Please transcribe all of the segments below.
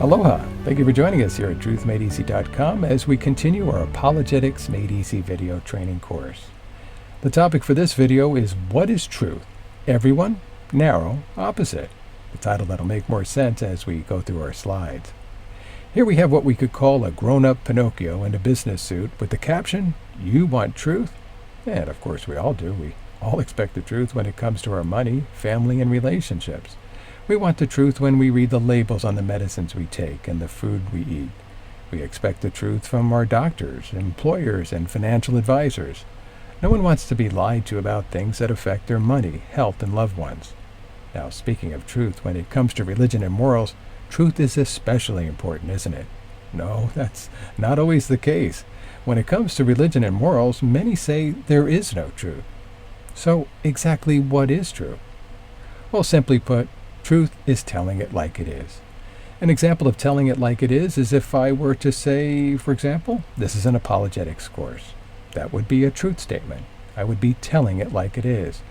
Aloha! Thank you for joining us here at truthmadeeasy.com as we continue our Apologetics Made Easy video training course. The topic for this video is What is Truth? Everyone, Narrow, Opposite. The title that'll make more sense as we go through our slides. Here we have what we could call a grown-up Pinocchio in a business suit with the caption, You want truth? And of course we all do. We all expect the truth when it comes to our money, family, and relationships. We want the truth when we read the labels on the medicines we take and the food we eat. We expect the truth from our doctors, employers, and financial advisors. No one wants to be lied to about things that affect their money, health, and loved ones. Now, speaking of truth, when it comes to religion and morals, truth is especially important, isn't it? No, that's not always the case. When it comes to religion and morals, many say there is no truth. So, exactly what is true? Well, simply put, truth is telling it like it is. An example of telling it like it is if I were to say, for example, this is an apologetics course. That would be a truth statement. I would be telling it like it is.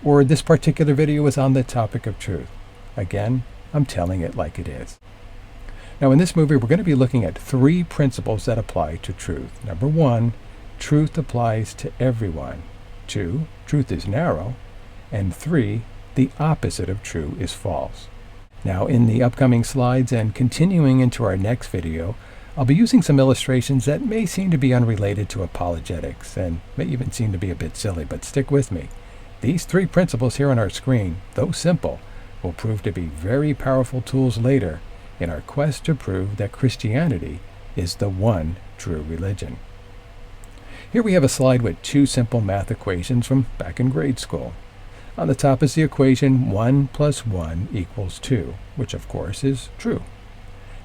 Or this particular video is on the topic of truth. Again, I'm telling it like it is. Now in this movie, we're going to be looking at 3 principles that apply to truth. Number 1, truth applies to everyone. 2, truth is narrow. And 3, the opposite of true is false. Now in the upcoming slides and continuing into our next video, I'll be using some illustrations that may seem to be unrelated to apologetics and may even seem to be a bit silly, but stick with me. These 3 principles here on our screen, though simple, will prove to be very powerful tools later in our quest to prove that Christianity is the one true religion. Here we have a slide with 2 simple math equations from back in grade school. On the top is the equation 1 plus 1 equals 2, which of course is true.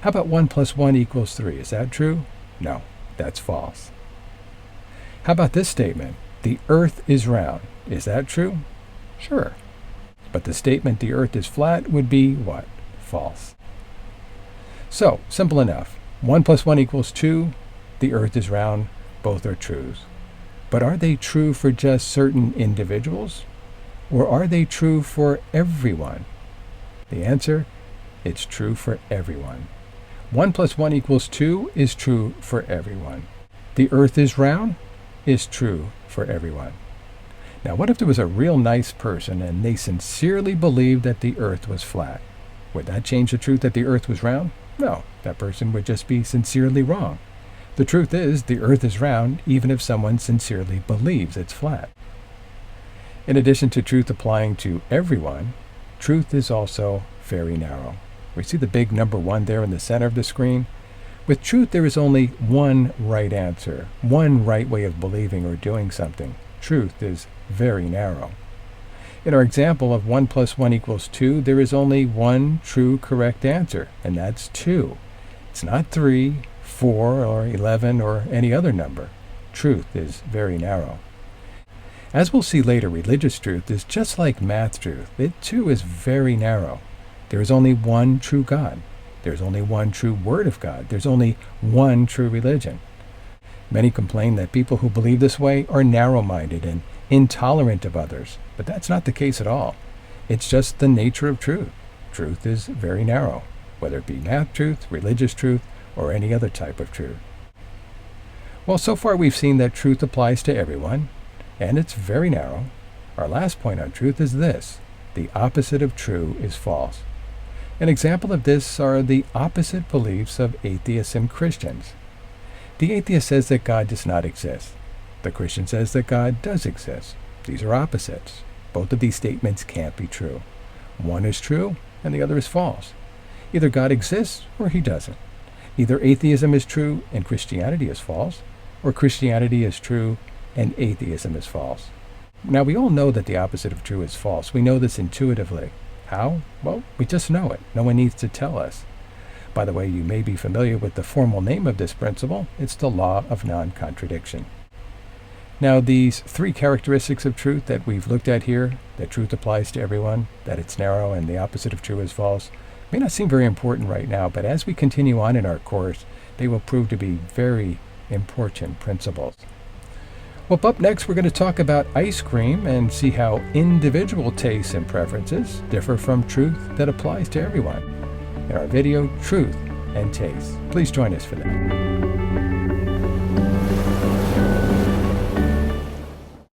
How about 1 plus 1 equals 3? Is that true? No, that's false. How about this statement? The earth is round. Is that true? Sure. But the statement the earth is flat would be what? False. So, simple enough. 1 plus 1 equals 2. The earth is round. Both are truths. But are they true for just certain individuals? Or are they true for everyone? The answer, it's true for everyone. 1 plus 1 equals 2 is true for everyone. The earth is round is true for everyone. Now, what if there was a real nice person and they sincerely believed that the earth was flat? Would that change the truth that the earth was round? No, that person would just be sincerely wrong. The truth is, the earth is round even if someone sincerely believes it's flat. In addition to truth applying to everyone, truth is also very narrow. We see the big number 1 there in the center of the screen. With truth, there is only one right answer, one right way of believing or doing something. Truth is very narrow. In our example of 1 plus 1 equals 2, there is only one true correct answer, and that's 2. It's not 3, 4, or 11, or any other number. Truth is very narrow. As we'll see later, religious truth is just like math truth. It too is very narrow. There is only one true God. There's only one true Word of God. There's only one true religion. Many complain that people who believe this way are narrow-minded and intolerant of others, but that's not the case at all. It's just the nature of truth. Truth is very narrow, whether it be math truth, religious truth, or any other type of truth. Well, so far we've seen that truth applies to everyone, and it's very narrow. Our last point on truth is this: the opposite of true is false. An example of this are the opposite beliefs of atheists and Christians. The atheist says that God does not exist. The Christian says that God does exist. These are opposites. Both of these statements can't be true. One is true and the other is false. Either God exists or he doesn't. Either atheism is true and Christianity is false, or Christianity is true and atheism is false. Now, we all know that the opposite of true is false. We know this intuitively. How? Well, we just know it. No one needs to tell us. By the way, you may be familiar with the formal name of this principle. It's the law of non-contradiction. Now, these 3 characteristics of truth that we've looked at here, that truth applies to everyone, that it's narrow, and the opposite of true is false, may not seem very important right now, but as we continue on in our course, they will prove to be very important principles. Well, up next, we're going to talk about ice cream and see how individual tastes and preferences differ from truth that applies to everyone. In our video, Truth, and tastes. Please join us for that.